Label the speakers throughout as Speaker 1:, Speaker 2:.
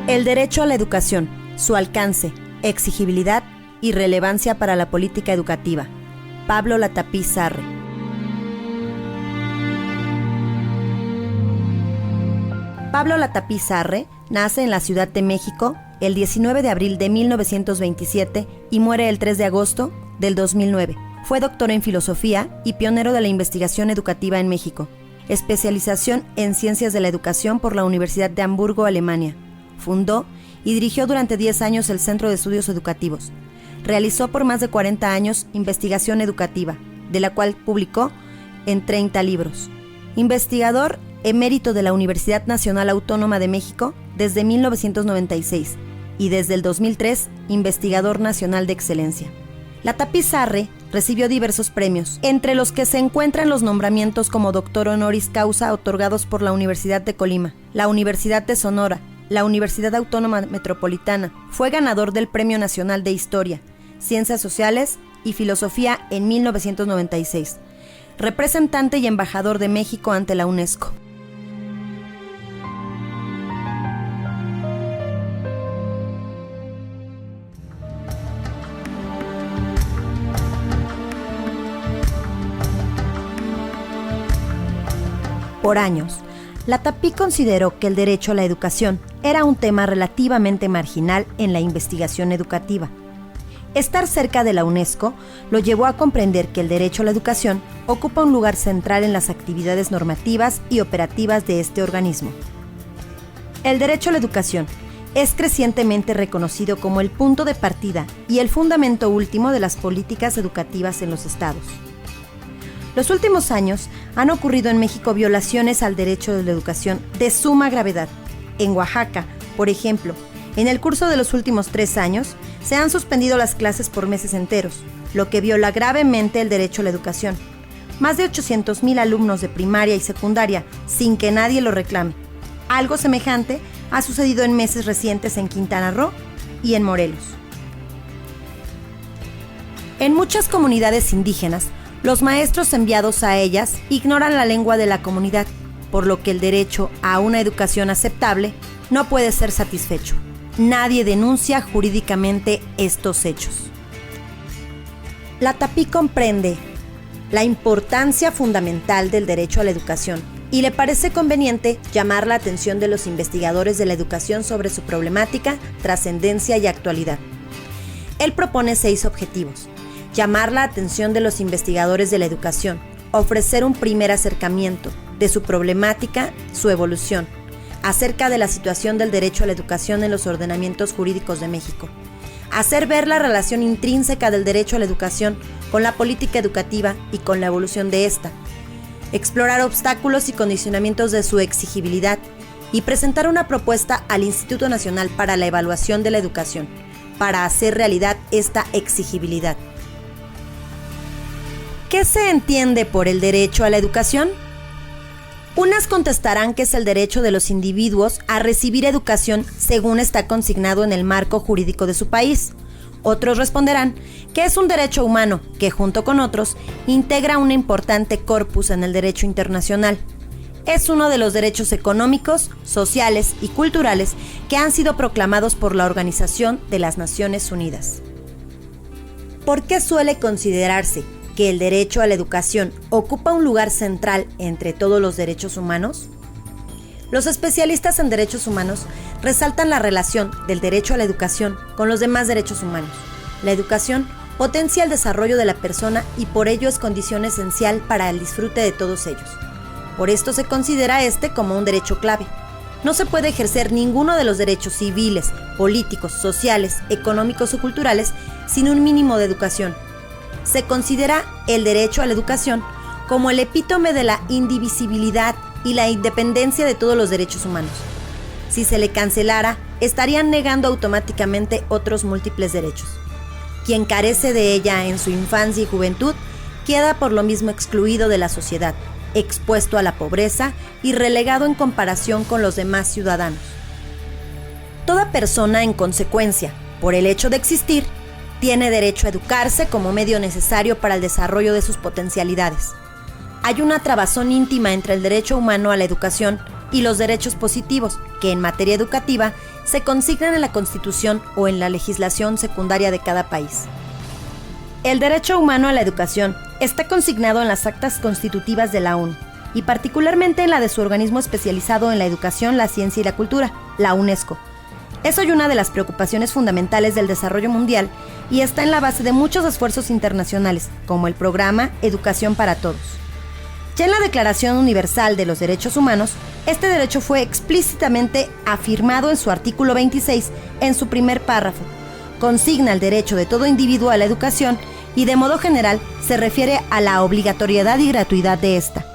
Speaker 1: El derecho a la educación, su alcance, exigibilidad y relevancia para la política educativa. Pablo Latapí Sarre. Pablo Latapí Sarre nace en la Ciudad de México el 19 de abril de 1927 y muere el 3 de agosto del 2009. Fue doctor en filosofía y pionero de la investigación educativa en México. Especialización en ciencias de la educación por la Universidad de Hamburgo, Alemania. Fundó y dirigió durante 10 años el Centro de Estudios Educativos. Realizó por más de 40 años investigación educativa, de la cual publicó en 30 libros. Investigador emérito de la Universidad Nacional Autónoma de México desde 1996 y desde el 2003 investigador nacional de excelencia. Latapí Sarre recibió diversos premios, entre los que se encuentran los nombramientos como doctor honoris causa otorgados por la Universidad de Colima, la Universidad de Sonora, la Universidad Autónoma Metropolitana. Fue ganador del Premio Nacional de Historia, Ciencias Sociales y Filosofía en 1996. Representante y embajador de México ante la UNESCO. Por años, Latapí consideró que el derecho a la educación era un tema relativamente marginal en la investigación educativa. Estar cerca de la UNESCO lo llevó a comprender que el derecho a la educación ocupa un lugar central en las actividades normativas y operativas de este organismo. El derecho a la educación es crecientemente reconocido como el punto de partida y el fundamento último de las políticas educativas en los estados. Los últimos años han ocurrido en México violaciones al derecho de la educación de suma gravedad. En Oaxaca, por ejemplo, en el curso de los últimos 3 años, se han suspendido las clases por meses enteros, lo que viola gravemente el derecho a la educación. Más de 800,000 alumnos de primaria y secundaria, sin que nadie lo reclame. Algo semejante ha sucedido en meses recientes en Quintana Roo y en Morelos. En muchas comunidades indígenas, los maestros enviados a ellas ignoran la lengua de la comunidad, por lo que el derecho a una educación aceptable no puede ser satisfecho. Nadie denuncia jurídicamente estos hechos. Latapí comprende la importancia fundamental del derecho a la educación y le parece conveniente llamar la atención de los investigadores de la educación sobre su problemática, trascendencia y actualidad. Él propone 6 objetivos. Llamar la atención de los investigadores de la educación, ofrecer un primer acercamiento de su problemática, su evolución, acerca de la situación del derecho a la educación en los ordenamientos jurídicos de México, hacer ver la relación intrínseca del derecho a la educación con la política educativa y con la evolución de esta, explorar obstáculos y condicionamientos de su exigibilidad y presentar una propuesta al Instituto Nacional para la Evaluación de la Educación, para hacer realidad esta exigibilidad. ¿Qué se entiende por el derecho a la educación? Unas contestarán que es el derecho de los individuos a recibir educación según está consignado en el marco jurídico de su país. Otros responderán que es un derecho humano que, junto con otros, integra un importante corpus en el derecho internacional. Es uno de los derechos económicos, sociales y culturales que han sido proclamados por la Organización de las Naciones Unidas. ¿Por qué suele considerarse que el derecho a la educación ocupa un lugar central entre todos los derechos humanos? Los especialistas en derechos humanos resaltan la relación del derecho a la educación con los demás derechos humanos. La educación potencia el desarrollo de la persona y por ello es condición esencial para el disfrute de todos ellos. Por esto se considera este como un derecho clave. No se puede ejercer ninguno de los derechos civiles, políticos, sociales, económicos o culturales sin un mínimo de educación. Se considera el derecho a la educación como el epítome de la indivisibilidad y la independencia de todos los derechos humanos. Si se le cancelara, estarían negando automáticamente otros múltiples derechos. Quien carece de ella en su infancia y juventud queda por lo mismo excluido de la sociedad, expuesto a la pobreza y relegado en comparación con los demás ciudadanos. Toda persona, en consecuencia, por el hecho de existir, tiene derecho a educarse como medio necesario para el desarrollo de sus potencialidades. Hay una trabazón íntima entre el derecho humano a la educación y los derechos positivos, que en materia educativa se consignan en la Constitución o en la legislación secundaria de cada país. El derecho humano a la educación está consignado en las actas constitutivas de la ONU, y particularmente en la de su organismo especializado en la educación, la ciencia y la cultura, la UNESCO. Es hoy una de las preocupaciones fundamentales del desarrollo mundial y está en la base de muchos esfuerzos internacionales, como el programa Educación para Todos. Ya en la Declaración Universal de los Derechos Humanos, este derecho fue explícitamente afirmado en su artículo 26, en su primer párrafo. Consigna el derecho de todo individuo a la educación y, de modo general, se refiere a la obligatoriedad y gratuidad de esta.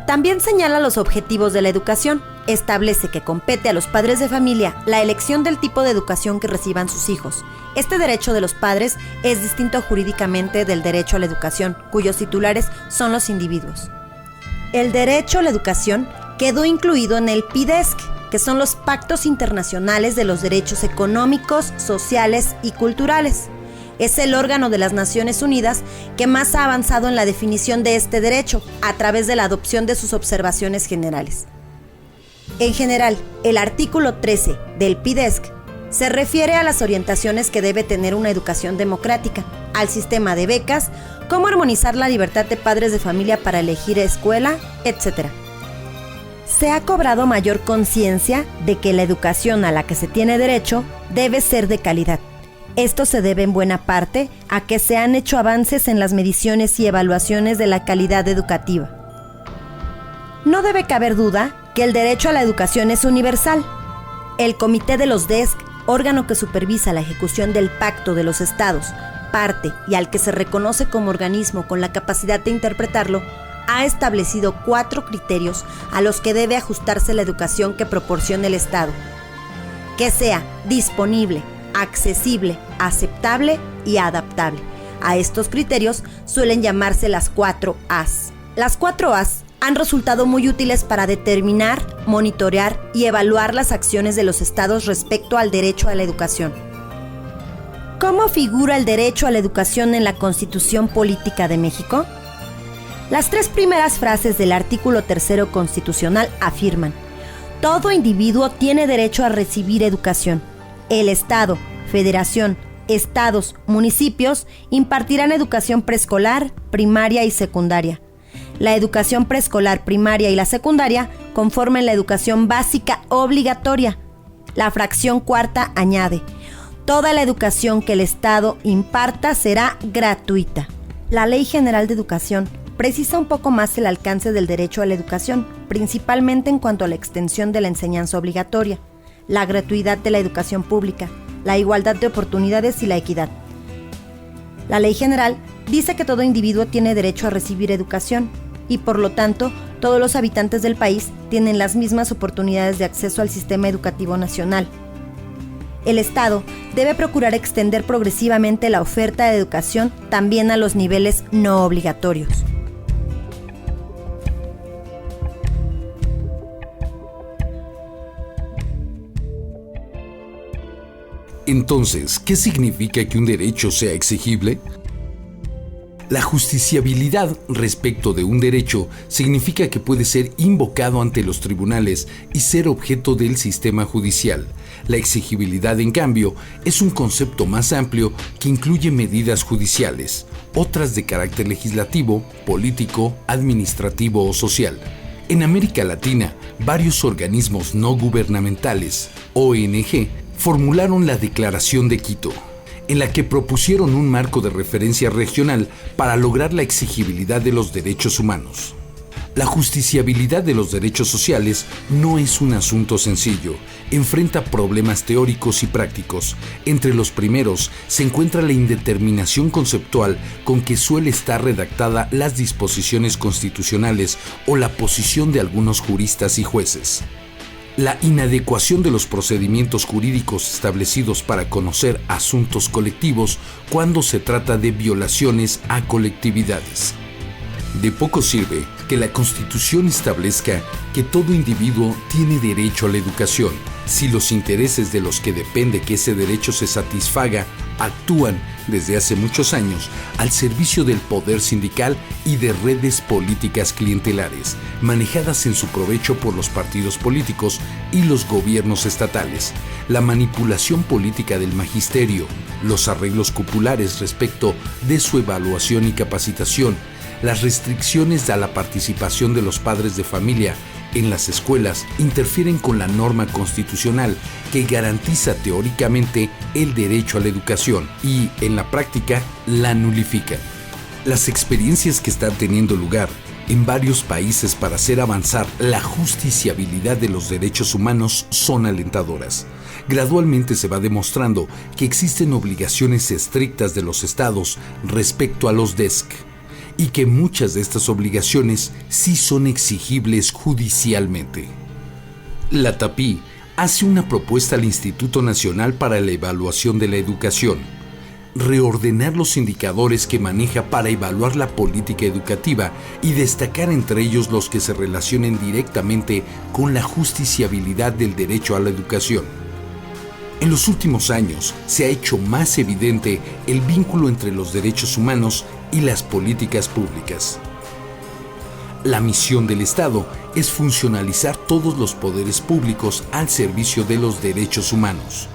Speaker 1: También señala los objetivos de la educación. Establece que compete a los padres de familia la elección del tipo de educación que reciban sus hijos. Este derecho de los padres es distinto jurídicamente del derecho a la educación, cuyos titulares son los individuos. El derecho a la educación quedó incluido en el PIDESC, que son los Pactos Internacionales de los Derechos Económicos, Sociales y Culturales. Es el órgano de las Naciones Unidas que más ha avanzado en la definición de este derecho a través de la adopción de sus observaciones generales. En general, el artículo 13 del PIDESC se refiere a las orientaciones que debe tener una educación democrática, al sistema de becas, cómo armonizar la libertad de padres de familia para elegir escuela, etc. Se ha cobrado mayor conciencia de que la educación a la que se tiene derecho debe ser de calidad. Esto se debe en buena parte a que se han hecho avances en las mediciones y evaluaciones de la calidad educativa. No debe caber duda que el derecho a la educación es universal. El Comité de los DESC, órgano que supervisa la ejecución del Pacto de los Estados, parte y al que se reconoce como organismo con la capacidad de interpretarlo, ha establecido 4 criterios a los que debe ajustarse la educación que proporcione el Estado. Que sea disponible, accesible, aceptable y adaptable. A estos criterios suelen llamarse las 4 A's. Las 4 A's han resultado muy útiles para determinar, monitorear y evaluar las acciones de los estados respecto al derecho a la educación. ¿Cómo figura el derecho a la educación en la Constitución Política de México? Las 3 primeras frases del artículo 3 constitucional afirman: todo individuo tiene derecho a recibir educación. El Estado, Federación, Estados, municipios impartirán educación preescolar, primaria y secundaria. La educación preescolar, primaria y la secundaria conforman la educación básica obligatoria. La fracción cuarta añade: toda la educación que el Estado imparta será gratuita. La Ley General de Educación precisa un poco más el alcance del derecho a la educación, principalmente en cuanto a la extensión de la enseñanza obligatoria, la gratuidad de la educación pública, la igualdad de oportunidades y la equidad. La Ley General dice que todo individuo tiene derecho a recibir educación y, por lo tanto, todos los habitantes del país tienen las mismas oportunidades de acceso al sistema educativo nacional. El Estado debe procurar extender progresivamente la oferta de educación también a los niveles no obligatorios.
Speaker 2: Entonces, ¿qué significa que un derecho sea exigible? La justiciabilidad respecto de un derecho significa que puede ser invocado ante los tribunales y ser objeto del sistema judicial. La exigibilidad, en cambio, es un concepto más amplio que incluye medidas judiciales, otras de carácter legislativo, político, administrativo o social. En América Latina, varios organismos no gubernamentales, ONG, formularon la Declaración de Quito, en la que propusieron un marco de referencia regional para lograr la exigibilidad de los derechos humanos. La justiciabilidad de los derechos sociales no es un asunto sencillo, enfrenta problemas teóricos y prácticos. Entre los primeros se encuentra la indeterminación conceptual con que suele estar redactada las disposiciones constitucionales o la posición de algunos juristas y jueces. La inadecuación de los procedimientos jurídicos establecidos para conocer asuntos colectivos cuando se trata de violaciones a colectividades. De poco sirve que la Constitución establezca que todo individuo tiene derecho a la educación si los intereses de los que depende que ese derecho se satisfaga actúan desde hace muchos años al servicio del poder sindical y de redes políticas clientelares, manejadas en su provecho por los partidos políticos y los gobiernos estatales, la manipulación política del magisterio, los arreglos cupulares respecto de su evaluación y capacitación, las restricciones a la participación de los padres de familia en las escuelas interfieren con la norma constitucional que garantiza teóricamente el derecho a la educación y, en la práctica, la nulifican. Las experiencias que están teniendo lugar en varios países para hacer avanzar la justiciabilidad de los derechos humanos son alentadoras. Gradualmente se va demostrando que existen obligaciones estrictas de los estados respecto a los DESC, y que muchas de estas obligaciones sí son exigibles judicialmente. La TAPI hace una propuesta al Instituto Nacional para la Evaluación de la Educación: reordenar los indicadores que maneja para evaluar la política educativa y destacar entre ellos los que se relacionen directamente con la justiciabilidad del derecho a la educación. En los últimos años se ha hecho más evidente el vínculo entre los derechos humanos y las políticas públicas. La misión del Estado es funcionalizar todos los poderes públicos al servicio de los derechos humanos.